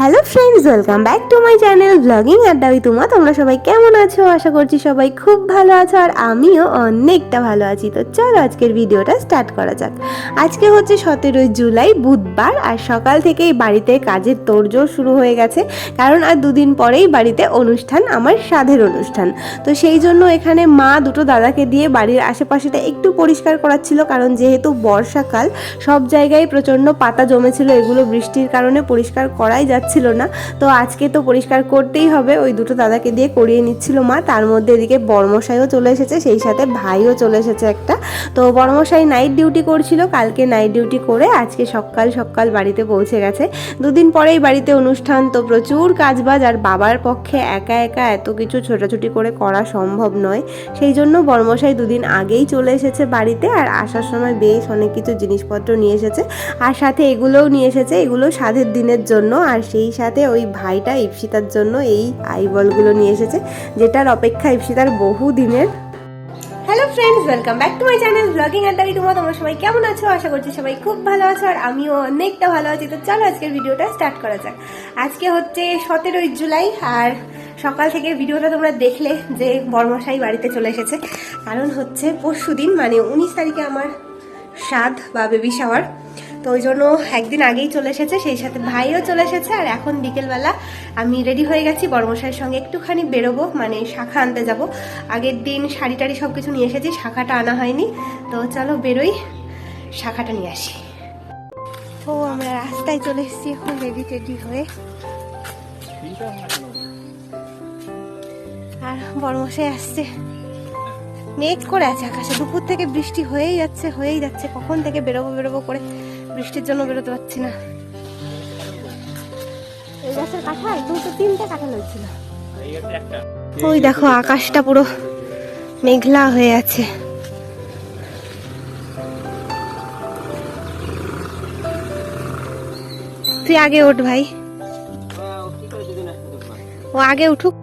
Hello friends, welcome back to my channel blogging আড্ডা with Uma. তোমরা সবাই কেমন আছো? আশা করছি সবাই খুব ভালো আছো, আর আমিও অনেকটা ভালো আছি। তো চলো আজকের ভিডিওটা স্টার্ট করা যাক। আজকে হচ্ছে 17 জুলাই বুধবার, আর সকাল থেকেই বাড়িতে কাজের তোড়জোড় শুরু হয়ে গেছে, কারণ আর দুদিন পরেই বাড়িতে অনুষ্ঠান, আমার সাধের অনুষ্ঠান। তো সেই জন্য এখানে মা দুটো দাদাকে দিয়ে বাড়ির আশেপাশেটা একটু পরিষ্কার করাচ্ছিল, কারণ যেহেতু বর্ষাকাল সব জায়গায় প্রচণ্ড পাতা জমেছিল, এগুলো বৃষ্টির কারণে পরিষ্কার করাই যাচ্ছিল না। তো আজকে তো পরিষ্কার করতেই হবে, ওই দুটো দাদাকে দিয়ে করিয়ে নিচ্ছিল মা। তার মধ্যে এদিকে বড়মশাইও চলে এসেছে, সেই সাথে ভাইও চলে এসেছে একটা। তো বড়মশাই নাইট ডিউটি করছিল, কালকে নাইট ডিউটি করে আজকে সকাল সকাল বাড়িতে পৌঁছে গেছে। দুদিন পরেই বাড়িতে অনুষ্ঠান, তো প্রচুর কাজবাজ, আর বাবার পক্ষে একা একা এত কিছু ছোটাছুটি করে করা সম্ভব নয়। সেই জন্য বড়মশাই দুদিন আগেই চলে এসেছে বাড়িতে, আর আসার সময় বেশ অনেক কিছু জিনিসপত্র নিয়ে এসেছে, আর সাথে এগুলোও নিয়ে এসেছে, এগুলো সাধের দিনের জন্য। আর সেই সাথে ওই ভাইটা ইপসিতার জন্য এই আইবলগুলো নিয়ে এসেছে, যেটার অপেক্ষা ইপসিতার বহু দিনের। Hello friends, welcome back to my channel blogging আড্ডা উইথ উমা। তোমরা সবাই কেমন আছো? আশা করছি সবাই খুব ভালো আছো, আর আমিও অনেকটা ভালো আছি। তো চলো আজকের ভিডিওটা স্টার্ট করা যাক। আজকে হচ্ছে 17 জুলাই, আর সকাল থেকে ভিডিওটা তোমরা দেখলে যে বড়মশাই বাড়িতে চলে এসেছে। কারণ হচ্ছে পরশুদিন মানে 19 তারিখে আমার শ্রাদ্ধ বা বেবি শাওয়ার, তো ওই জন্য একদিন আগেই চলে এসেছে, সেই সাথে ভাইও চলে এসেছে। আর এখন বিকেলবেলা আমি রেডি হয়ে গেছি, বড়মশাইয়ের সঙ্গে একটুখানি বেরোবো, মানে শাখা আনতে যাব। আগের দিন শাড়ি টাড়ি সব কিছু নিয়ে এসেছি, শাখাটা আনা হয়নি। তো চলো বেরোই, শাখাটা নিয়ে আসি। তো আমরা রাস্তায় চলে এসেছি এখন রেডি টেডি হয়ে, আর বড়মশাই আসছে। মেঘ করে আছে আকাশে, দুপুর থেকে বৃষ্টি হয়েই যাচ্ছে। কখন থেকে বেরোবো করে বৃষ্টির জন্য বেরোতে পারছি না। এই গাছের কাঁঠাল 2-3টে কাঁঠাল হয়েছিল। ওই দেখো আকাশটা পুরো মেঘলা হয়ে আছে। তুই আগে ওঠ ভাই, ও আগে উঠুক।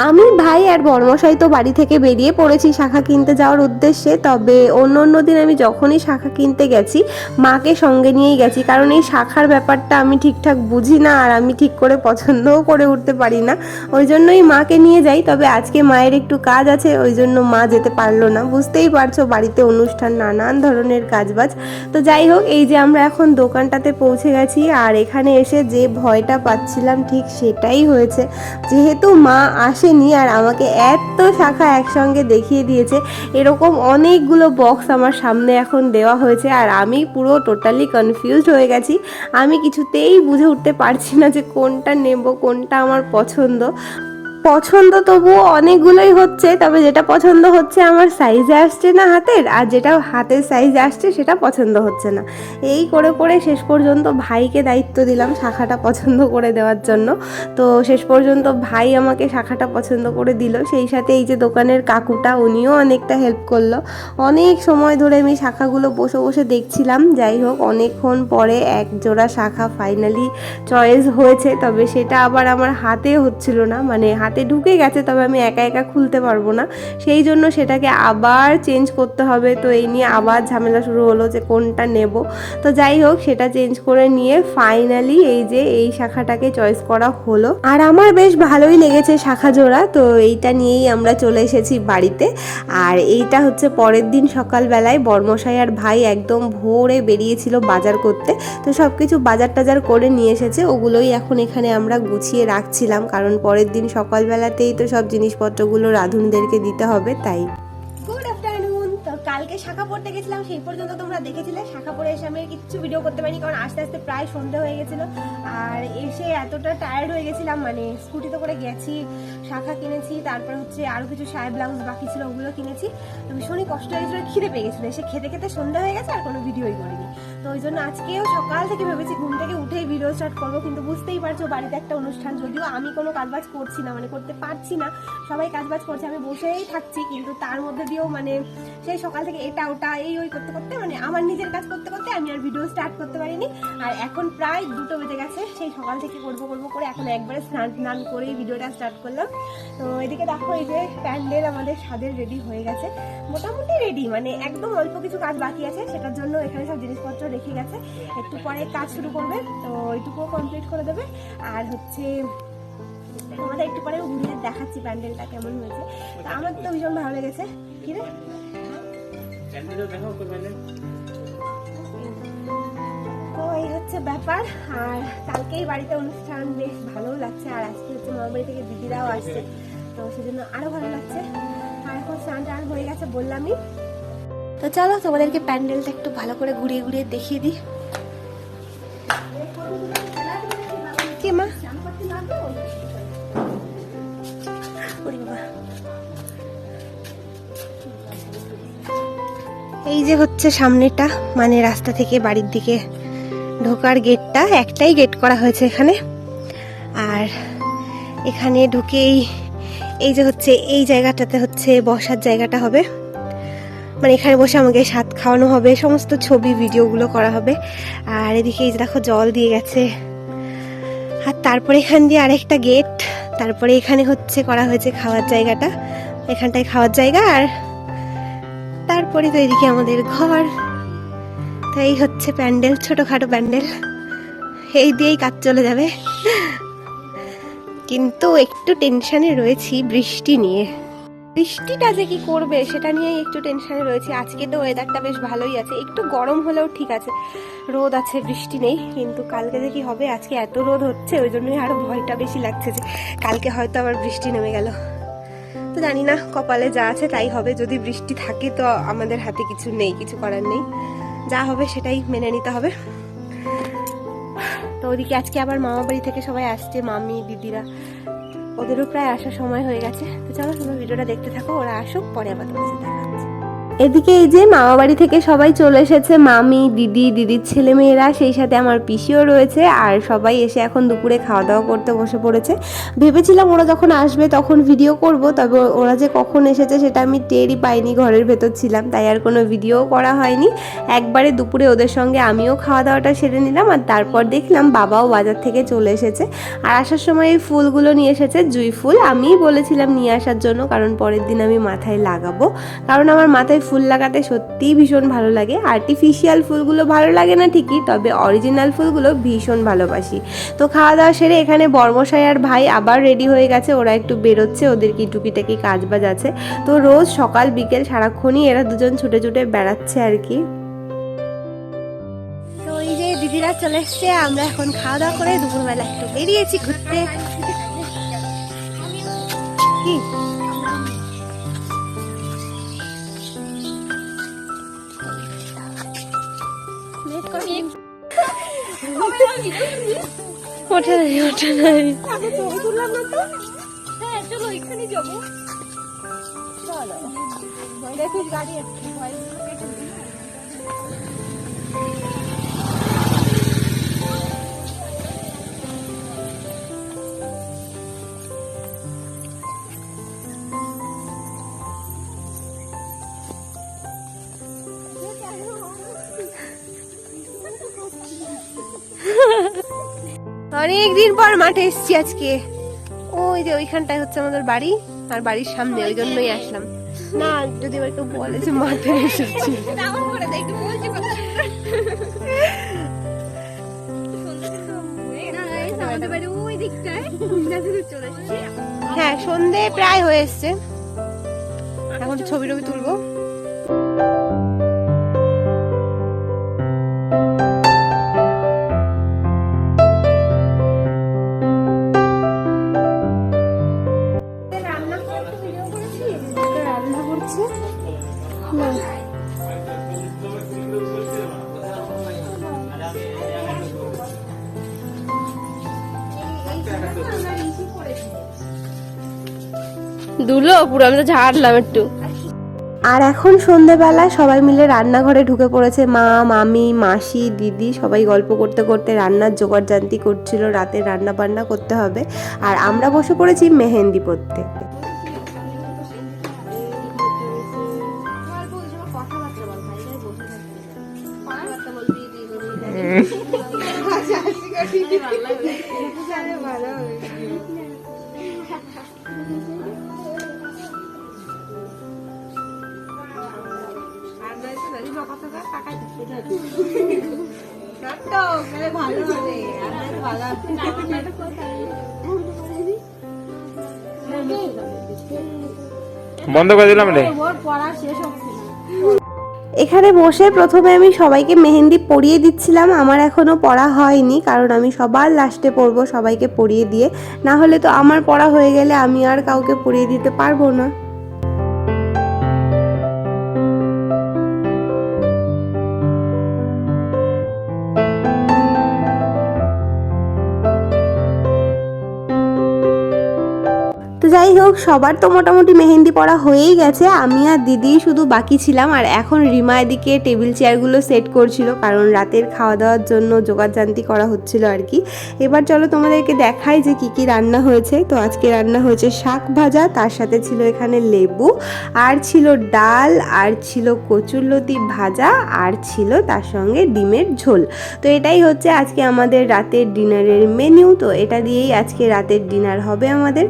আমি, ভাই আর বড়মশাই তো বাড়ি থেকে বেরিয়ে পড়েছি শাখা কিনতে যাওয়ার উদ্দেশ্যে। তবে অন্য দিন আমি যখনই শাখা কিনতে গেছি মাকে সঙ্গে নিয়েই গেছি, কারণ এই শাখার ব্যাপারটা আমি ঠিকঠাক বুঝি না, আর আমি ঠিক করে পছন্দও করে উঠতে পারি না, ওই জন্যই মাকে নিয়ে যাই। তবে আজকে মায়ের একটু কাজ আছে, ওই জন্য মা যেতে পারলো না। বুঝতেই পারছো বাড়িতে অনুষ্ঠান, নানান ধরনের কাজবাজ। তো যাই হোক, এই যে আমরা এখন দোকানটাতে পৌঁছে গেছি, আর এখানে এসে যে ভয়টা পাচ্ছিলাম ঠিক সেটাই হয়েছে। যেহেতু মা আসেনি আর আমাকে এত শাখা একসঙ্গে দেখিয়ে দিয়েছে, এরকম অনেকগুলো বক্স আমার সামনে এখন দেওয়া হয়েছে, আর আমি পুরো টোটালি কনফিউজড হয়ে গেছি। আমি কিছুতেই বুঝে উঠতে পারছি না যে কোনটা নেব, কোনটা আমার পছন্দ। তবুও অনেকগুলোই হচ্ছে, তবে যেটা পছন্দ হচ্ছে আমার সাইজে আসছে না হাতের, আর যেটা হাতের সাইজে আসছে সেটা পছন্দ হচ্ছে না। এই করে শেষ পর্যন্ত ভাইকে দায়িত্ব দিলাম শাখাটা পছন্দ করে দেওয়ার জন্য। তো শেষ পর্যন্ত ভাই আমাকে শাখাটা পছন্দ করে দিল, সেই সাথে এই যে দোকানের কাকুটা, উনিও অনেকটা হেল্প করলো। অনেক সময় ধরে আমি শাখাগুলো বসে দেখছিলাম। যাই হোক, অনেকক্ষণ পরে এক জোড়া শাখা ফাইনালি চয়েস হয়েছে, তবে সেটা আবার আমার হাতে হচ্ছিল না, মানে হাতে ঢুকে গেছে, তবে আমি একা খুলতে পারবো না, সেই জন্য সেটাকে আবার চেঞ্জ করতে হবে। তো এই নিয়ে আবার ঝামেলা শুরু হলো যে কোনটা নেব। তো যাই হোক, সেটা চেঞ্জ করে নিয়ে ফাইনালি এই যে এই শাখাটাকে চয়েস করা হলো, আর আমার বেশ ভালোই লেগেছে শাখা জোড়া। তো এইটা নিয়েই আমরা চলে এসেছি বাড়িতে। আর এইটা হচ্ছে পরের দিন সকালবেলায় বড়মশাই আর ভাই একদম ভোরে বেরিয়েছিল বাজার করতে, তো সব কিছু বাজার টাজার করে নিয়ে এসেছে, ওগুলোই এখন এখানে আমরা গুছিয়ে রাখছিলাম, কারণ পরের দিন সকালবেলাতেই তো সব জিনিসপত্রগুলো রাঁধুনিদেরকে দিতে হবে, তাই। Good afternoon. তো কালকে শাখা পড়তে গেছিলাম, সেই পর্যন্ত তোমরা দেখেছিলে। শাখা পড়ে এসে আমি কিছু ভিডিও করতে পারিনি, কারণ আস্তে আস্তে প্রায় সন্ধ্যা হয়ে গেছিল, আর এসে এতটা টায়ার্ড হয়ে গেছিলাম। মানে স্কুটিতে করে গেছি, শাখা কিনেছি, তারপর হচ্ছে আরো কিছু শাড়ি ব্লাউজ বাকি ছিল, ওগুলো কিনেছি। তো ভীষণই কষ্ট হয়েছিল, খিদে পেয়ে গেছিলো, এসে খেতে সন্ধ্যা হয়ে গেছে, আর কোনো ভিডিওই করিনি। তো ওই জন্য আজকেও সকাল থেকে ভেবেছি ঘুম থেকে উঠেই ভিডিও স্টার্ট করবো, কিন্তু বুঝতেই পারছো বাড়িতে একটা অনুষ্ঠান, যদিও আমি কোনো কাজবাজ করছি না, মানে করতে পারছি না, সবাই কাজবাজ করছে, আমি বসেই থাকছি, কিন্তু তার মধ্যে দিয়েও মানে সেই সকাল থেকে এটা ওটা এই ওই করতে মানে আমার নিজের কাজ করতে আমি আর ভিডিও স্টার্ট করতে পারিনি। আর এখন প্রায় 2টো বেজে গেছে, সেই সকাল থেকে করবো করে এখন একবারে স্নান করেই ভিডিওটা স্টার্ট করলাম। তো এদিকে দেখো, এই যে প্যান্ডেল আমাদের সাদের রেডি হয়ে গেছে, মোটামুটি রেডি, মানে একদম অল্প কিছু কাজ বাকি আছে, সেটার জন্য এখানে সব জিনিসপত্র রেখে গেছে, একটু পরে কাজ শুরু করবে, তো ওইটুকুও কমপ্লিট করে দেবে। আর হচ্ছে তোমাদের একটু পরে ঘুরিয়ে দেখাচ্ছি প্যান্ডেলটা কেমন হয়েছে। তো আমার তো ভীষণ ভালো লেগেছে। কি রে, তো এই হচ্ছে ব্যাপার। আর কালকেই বাড়িতে অনুষ্ঠান, বেশ ভালো লাগছে। আর আজকে হচ্ছে মামা বাড়ি থেকে দিদিরাও আসছে, তো সেজন্য আরো ভালো লাগছে। আর এখন স্নান টান হয়ে গেছে বললামই। তো চলো তোমাদেরকে প্যান্ডেলটা একটু ভালো করে ঘুরিয়ে ঘুরিয়ে দেখিয়ে দিই। কে মা? এই যে হচ্ছে সামনেটা, মানে রাস্তা থেকে বাড়ির দিকে ঢোকার গেটটা, একটাই গেট করা হয়েছে এখানে। আর এখানে ঢুকেই এই যে হচ্ছে এই জায়গাটাতে হচ্ছে বসার জায়গাটা হবে, মানে এখানে বসে আমাকে স্বাদ খাওয়ানো হবে, সমস্ত ছবি ভিডিওগুলো করা হবে। আর এদিকে এই যে দেখো জল দিয়ে গেছে। আর তারপরে এখান দিয়ে আরেকটা গেট, তারপরে এখানে হচ্ছে করা হয়েছে খাওয়ার জায়গাটা, এখানটায় খাওয়ার জায়গা। আর তারপরে তো এদিকে আমাদের ঘর। তো এই হচ্ছে প্যান্ডেল, ছোটখাটো প্যান্ডেল, এই দিয়েই কাজ চলে যাবে। কিন্তু একটু টেনশনে রয়েছি বৃষ্টি নিয়ে, বৃষ্টিটা যে কি করবে সেটা নিয়েই একটু টেনশনে রয়েছে। আজকে তো ওয়েদারটা বেশ ভালোই আছে, একটু গরম হলেও ঠিক আছে, রোদ আছে বৃষ্টি নেই। কিন্তু কালকে যে কি হবে, আজকে এত রোদ হচ্ছে ওই জন্যই আরো ভয়টা বেশি লাগছে যে কালকে হয়তো আবার বৃষ্টি নেমে গেল। তো জানি না, কপালে যা আছে তাই হবে। যদি বৃষ্টি থাকে তো আমাদের হাতে কিছু নেই, কিছু করার নেই, যা হবে সেটাই মেনে নিতে হবে। তো ওদিকে আজকে আবার মামা বাড়ি থেকে সবাই আসছে, মামি দিদিরা, ওদেরও প্রায় আসার সময় হয়ে গেছে। তো চলো তোমরা ভিডিওটা দেখতে থাকো, ওরা আসুক, পরে আবার তোমার সাথে দেখা হচ্ছে। এদিকে এই যে মামা বাড়ি থেকে সবাই চলে এসেছে, মামি, দিদি, দিদির ছেলে মেয়েরা, সেই সাথে আমার পিসিও রয়েছে। আর সবাই এসে এখন দুপুরে খাওয়া দাওয়া করতে বসে পড়েছে। ভেবেছিলাম ওরা যখন আসবে তখন ভিডিও করব, তবে ওরা যে কখন এসেছে সেটা আমি টেরই পাইনি, ঘরের ভেতর ছিলাম, তাই আর কোনো ভিডিও করা হয়নি। একবারে দুপুরে ওদের সঙ্গে আমিও খাওয়া দাওয়াটা সেরে নিলাম। আর তারপর দেখলাম বাবাও বাজার থেকে চলে এসেছে। আর আসার সময় এই ফুলগুলো নিয়ে এসেছে, জুঁই ফুল। আমিই বলেছিলাম নিয়ে আসার জন্য, কারণ পরের দিন আমি মাথায় লাগাবো। কারণ আমার মাথায় ফুল লাগাতে সত্যিই ভীষণ ভালো লাগে। আর্টিফিশিয়াল ফুলগুলো ভালো লাগে না ঠিকই, তবে অরিজিনাল ফুলগুলো ভীষণ ভালোবাসি। তো খাওয়া দাওয়া সেরে এখানে বর্মশাই আর ভাই আবার রেডি হয়ে গেছে, ওরা একটু বেরোচ্ছে, ওদের কি টুকিটাকি কাজ বাজ আছে। তো রোজ সকাল বিকেল সারাক্ষণই এরা দুজন ছুটে ছুটে বেড়াচ্ছে আর কি। তো এই যে দিদিরা চলে এসছে, আমরা এখন খাওয়া দাওয়া করে দুপুরবেলা একটু বেরিয়েছি ঘুরতে। কি ওঠা নাই, ওঠা নাই, ছবি তুললাম না তো। হ্যাঁ চলো এখানে যাবো, চলো দেখিস গাড়ি আসছে। অনেকদিন পর মাঠে এসেছি আজকে। ওই যে ওইখানটায় হচ্ছে আমাদের বাড়ি, আর বাড়ির সামনে, ওই জন্যই আসলাম। না যদি আবার কেউ বলে যে মাঠে এসেছি, হ্যাঁ সন্ধে প্রায় হয়ে এসছে, এখন ছবি টবি তুলবো। দুলো পুরো আমি তো ঝাড়লাম একটু। আর এখন সন্ধ্যেবেলা সবাই মিলে রান্নাঘরে ঢুকে পড়েছে, মা, মামি, মাসি, দিদি সবাই গল্প করতে করতে রান্নার জোগাড় জান্তি করছিল, রাতে রান্না বান্না করতে হবে। আর আমরা বসে পড়েছি মেহেন্দি পরতে। বন্ধ করে দিলাম রে। এখানে বসে প্রথমে আমি সবাইকে মেহেন্দি পরিয়ে দিচ্ছিলাম। আমার এখনো পড়া হয়নি, কারণ আমি সবার লাস্টে পরবো সবাইকে পরিয়ে দিয়ে। না হলে তো আমার পড়া হয়ে গেলে আমি আর কাউকে পরিয়ে দিতে পারবো না। তো যাই হোক, সবার তো মোটামুটি মেহেন্দি পড়া হয়েই গেছে, আমি আর দিদি শুধু বাকি ছিলাম। আর এখন রিমা এদিকে টেবিল চেয়ারগুলো সেট করছিল, কারণ রাতের খাওয়া দাওয়ার জন্য জোগাড়জান্তি করা হচ্ছিল আর কি। এবার চলো তোমাদেরকে দেখাই যে কি কি রান্না হয়েছে। তো আজকে রান্না হয়েছে শাক ভাজা, তার সাথে ছিল এখানে লেবু, আর ছিল ডাল, আর ছিল কচুরলতি ভাজা, আর ছিল তার সঙ্গে ডিমের ঝোল। তো এটাই হচ্ছে আজকে আমাদের রাতের ডিনারের মেনু। তো এটা দিয়েই আজকে রাতের ডিনার হবে আমাদের।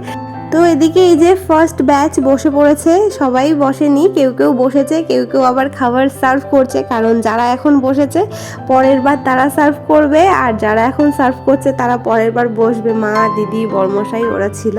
তো এদিকে এই যে ফার্স্ট ব্যাচ বসে পড়েছে, সবাই বসেনি, কেউ কেউ বসেছে, কেউ কেউ আবার খাবার সার্ভ করছে, কারণ যারা এখন বসেছে পরের বার তারা সার্ভ করবে, আর যারা এখন সার্ভ করছে তারা পরের বার বসবে। মা, দিদি, বড়মশাই ওরা ছিল।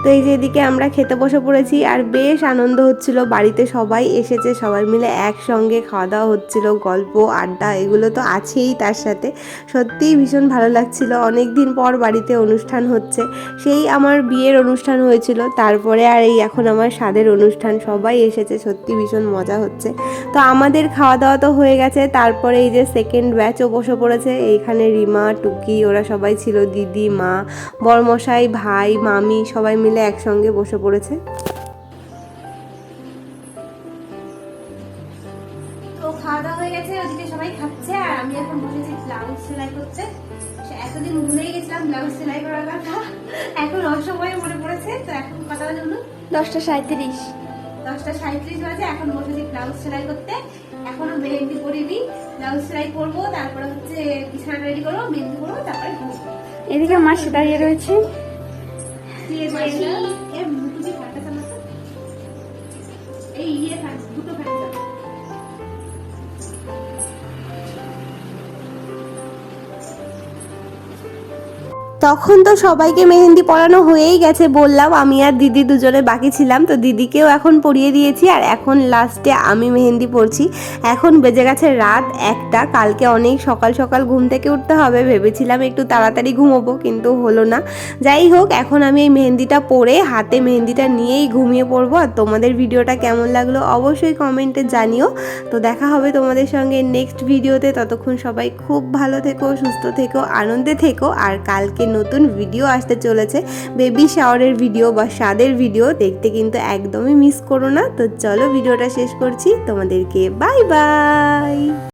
তো এই যে এদিকে আমরা খেতে বসে পড়েছি, আর বেশ আনন্দ হচ্ছিল। বাড়িতে সবাই এসেছে, সবাই মিলে একসঙ্গে খাওয়া দাওয়া হচ্ছিল, গল্প আড্ডা এগুলো তো আছেই তার সাথে। সত্যিই ভীষণ ভালো লাগছিল। অনেক দিন পর বাড়িতে অনুষ্ঠান হচ্ছে, সেই আমার বিয়ের অনুষ্ঠান হয়েছিল, তারপরে আর এই এখন আমার স্বাদের অনুষ্ঠান। সবাই এসেছে, সত্যি ভীষণ মজা হচ্ছে। তো আমাদের খাওয়া দাওয়া তো হয়ে গেছে, তারপরে এই যে সেকেন্ড ব্যাচও বসে পড়েছে। এইখানে রিমা, টুকি ওরা সবাই ছিল, দিদি, মা, বড়মশাই, ভাই, মামি সবাই মিলে একসঙ্গে বসে পড়েছে। তো খাওয়া দাওয়া হয়ে গেছে, ওদিকে সবাই খাচ্ছে, আর আমি এখন বসেছি ব্লাউজ সেলাই করতে। এতদিন ভুলেই গেছিলাম ব্লাউজ সেলাই করার কথা, এখন অসময়ে মনে পড়েছে। তো এখন কটা বাজে বলুন? 10:37। 10:37 বাজে। এখন বসেছি ব্লাউজ সেলাই করতে। এখনো মেহেন্দি পরিনি, ব্লাউজ সেলাই করবো, তারপরে হচ্ছে বিছানা রেডি করবো, মেহেন্দি করবো, তারপরে ঘুমবো। এদিকে মাসি দাঁড়িয়ে রয়েছে। এই ইয়ে দুটো ফ্যান। তখন তো সবাইকে মেহেন্দি পরানো হয়েই গেছে, বললাম আমি আর দিদি দুজনে বাকি ছিলাম। তো দিদিকেও এখন পরিয়ে দিয়েছি, আর এখন লাস্টে আমি মেহেন্দি পরছি। এখন বেজে গেছে রাত 1টা। কালকে অনেক সকাল সকাল ঘুম থেকে উঠতে হবে, ভেবেছিলাম একটু তাড়াতাড়ি ঘুমোবো, কিন্তু হলো না। যাই হোক, এখন আমি এই মেহেন্দিটা পরে হাতে মেহেন্দিটা নিয়েই ঘুমিয়ে পড়বো। আর তোমাদের ভিডিওটা কেমন লাগলো অবশ্যই কমেন্টে জানিও। তো দেখা হবে তোমাদের সঙ্গে নেক্সট ভিডিওতে। ততক্ষণ সবাই খুব ভালো থেকো, সুস্থ থেকো, আনন্দে থেকো। আর কালকে নতুন ভিডিও আসতে চলেছে, বেবি শাওয়ারের ভিডিও বা স্বাদের ভিডিও, দেখতে কিন্তু একদমই মিস করো না। তো চলো ভিডিওটা শেষ করছি, তোমাদেরকে বাই বাই।